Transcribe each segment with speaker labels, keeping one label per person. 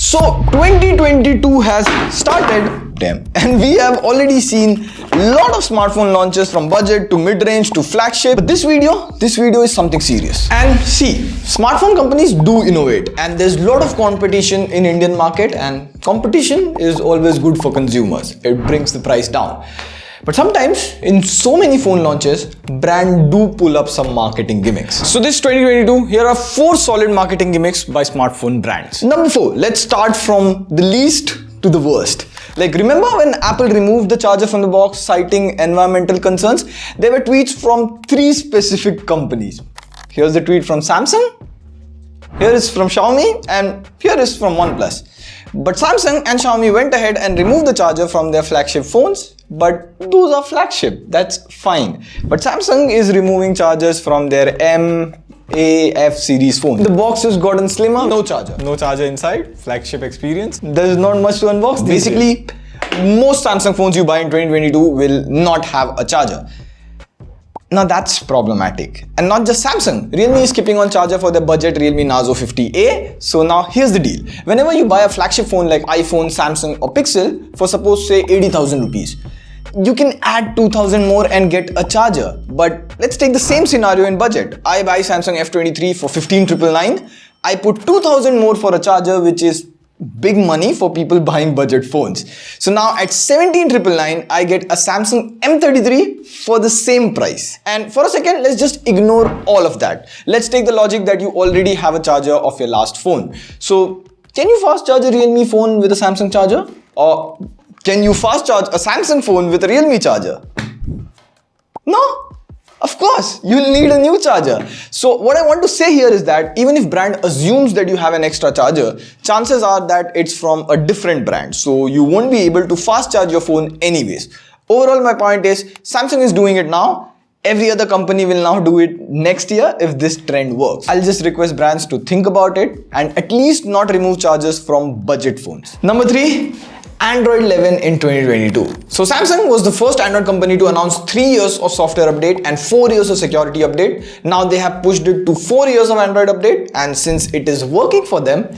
Speaker 1: So 2022 has started, damn, and we have already seen a lot of smartphone launches from budget to mid-range to flagship. But this video is something serious. And see, smartphone companies do innovate, and there's a lot of competition in Indian market, and competition is always good for consumers. It brings the price down. But sometimes, in so many phone launches, brands do pull up some marketing gimmicks. So this 2022, here are 4 solid marketing gimmicks by smartphone brands. Number 4, let's start from the least to the worst. Like, remember when Apple removed the charger from the box citing environmental concerns? There were tweets from 3 specific companies. Here's the tweet from Samsung, here is from Xiaomi, and here is from OnePlus. But Samsung and Xiaomi went ahead and removed the charger from their flagship phones. But those are flagship, that's fine. But Samsung is removing chargers from their M, A, F series phones. The box has gotten slimmer, no charger. No charger inside, flagship experience. There's not much to unbox. Basically, most Samsung phones you buy in 2022 will not have a charger. Now that's problematic. And not just Samsung. Realme is skipping on charger for their budget Realme Nazo 50A. So now here's the deal. Whenever you buy a flagship phone like iPhone, Samsung or Pixel for suppose say 80,000 rupees, you can add 2,000 more and get a charger. But let's take the same scenario in budget. I buy Samsung F23 for 15,999. I put 2,000 more for a charger, which is big money for people buying budget phones. So now at 17,999, I get a Samsung M33 for the same price. And for a second, let's just ignore all of that. Let's take the logic that you already have a charger of your last phone. So can you fast charge a Realme phone with a Samsung charger? Or can you fast charge a Samsung phone with a Realme charger? No. Of course, you'll need a new charger. So what I want to say here is that even if brand assumes that you have an extra charger, chances are that it's from a different brand. So you won't be able to fast charge your phone anyways. Overall, my point is Samsung is doing it now. Every other company will now do it next year if this trend works. I'll just request brands to think about it and at least not remove chargers from budget phones. Number 3. Android 11 in 2022. So Samsung was the first Android company to announce 3 years of software update and 4 years of security update. Now they have pushed it to 4 years of Android update, and since it is working for them,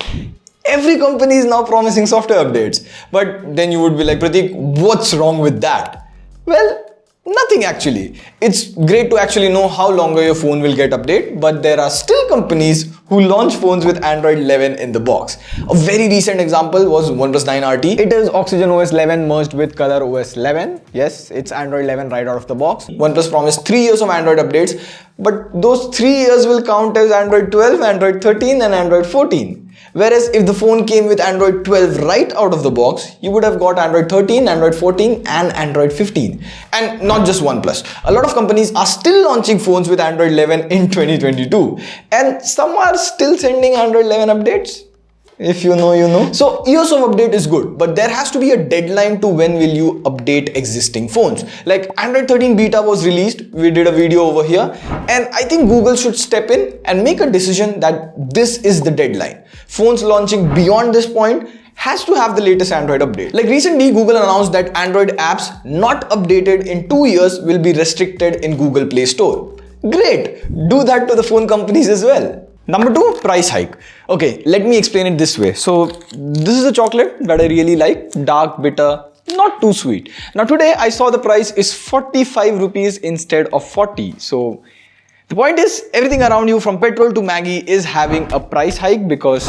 Speaker 1: every company is now promising software updates. But then you would be like, Pratik, what's wrong with that? Well, nothing actually. It's great to actually know how longer your phone will get updated, but there are still companies who launch phones with Android 11 in the box. A very recent example was OnePlus 9RT. It is Oxygen OS 11 merged with Color OS 11. Yes, it's Android 11 right out of the box. OnePlus promised 3 years of Android updates, but those 3 years will count as Android 12, Android 13 and Android 14. Whereas if the phone came with Android 12 right out of the box, you would have got Android 13, Android 14 and Android 15. And not just OnePlus. A lot of companies are still launching phones with Android 11 in 2022. And some are still sending Android 11 updates. If you know, you know. So years of update is good, but there has to be a deadline to when will you update existing phones. Like Android 13 beta was released, we did a video over here, and I think Google should step in and make a decision that this is the deadline. Phones launching beyond this point has to have the latest Android update. Like recently, Google announced that Android apps not updated in 2 years will be restricted in Google Play Store. Great, do that to the phone companies as well. Number 2, price hike. Okay, let me explain it this way. So this is a chocolate that I really like, dark, bitter, not too sweet. Now today I saw the price is 45 rupees instead of 40. So the point is everything around you from petrol to Maggi is having a price hike because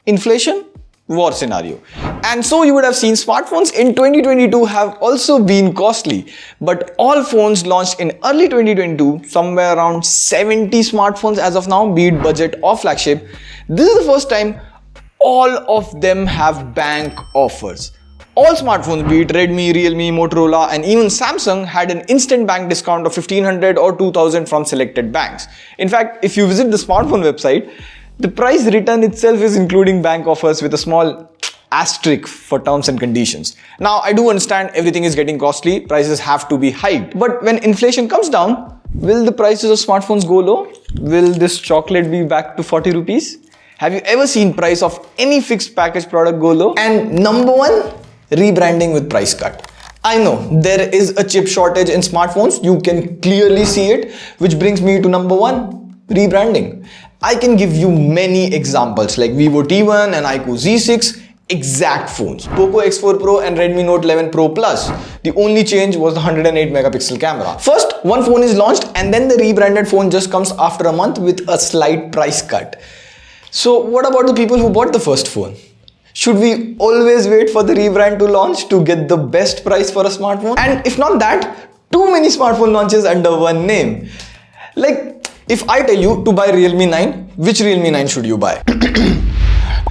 Speaker 1: inflation, war scenario. And so you would have seen smartphones in 2022 have also been costly, but all phones launched in early 2022, somewhere around 70 smartphones as of now, be it budget or flagship. This is the first time all of them have bank offers. All smartphones, be it Redmi, Realme, Motorola and even Samsung, had an instant bank discount of 1,500 or 2,000 from selected banks. In fact, if you visit the smartphone website, the price written itself is including bank offers with a small asterisk for terms and conditions. Now, I do understand everything is getting costly, prices have to be hiked. But when inflation comes down, will the prices of smartphones go low? Will this chocolate be back to 40 rupees? Have you ever seen price of any fixed package product go low? And number 1, rebranding with price cut. I know there is a chip shortage in smartphones, you can clearly see it, which brings me to number 1, rebranding. I can give you many examples like Vivo T1 and iQOO Z6. exact phones. Poco X4 Pro and Redmi Note 11 Pro Plus. The only change was the 108 megapixel camera. First, one phone is launched and then the rebranded phone just comes after a month with a slight price cut. So what about the people who bought the first phone? Should we always wait for the rebrand to launch to get the best price for a smartphone? And if not that, too many smartphone launches under one name. Like, if I tell you to buy Realme 9, which Realme 9 should you buy?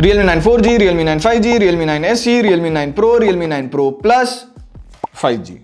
Speaker 1: Realme 9 4G, Realme 9 5G, Realme 9 SE, Realme 9 Pro, Realme 9 Pro Plus, 5G.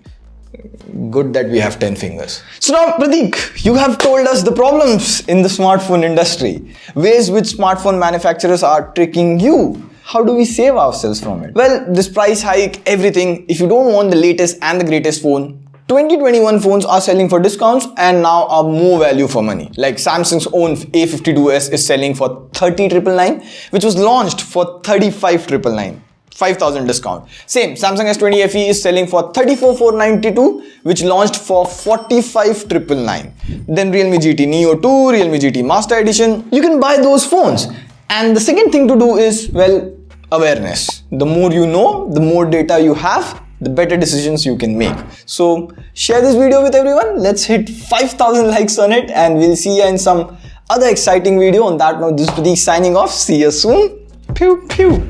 Speaker 1: Good that we have 10 fingers. So now, Prateek, you have told us the problems in the smartphone industry, ways which smartphone manufacturers are tricking you. How do we save ourselves from it? Well, this price hike, everything, if you don't want the latest and the greatest phone, 2021 phones are selling for discounts and now are more value for money. Like Samsung's own A52s is selling for 30,999, which was launched for 35,999. 5,000 discount. Same, Samsung S20 FE is selling for 34,492, which launched for 45,999. Then Realme GT Neo 2, Realme GT Master Edition. You can buy those phones. And the second thing to do is, well, awareness. The more you know, the more data you have, the better decisions you can make. So share this video with everyone. Let's hit 5,000 likes on it and we'll see you in some other exciting video. On that note, this is Prateek signing off. See you soon. Pew pew.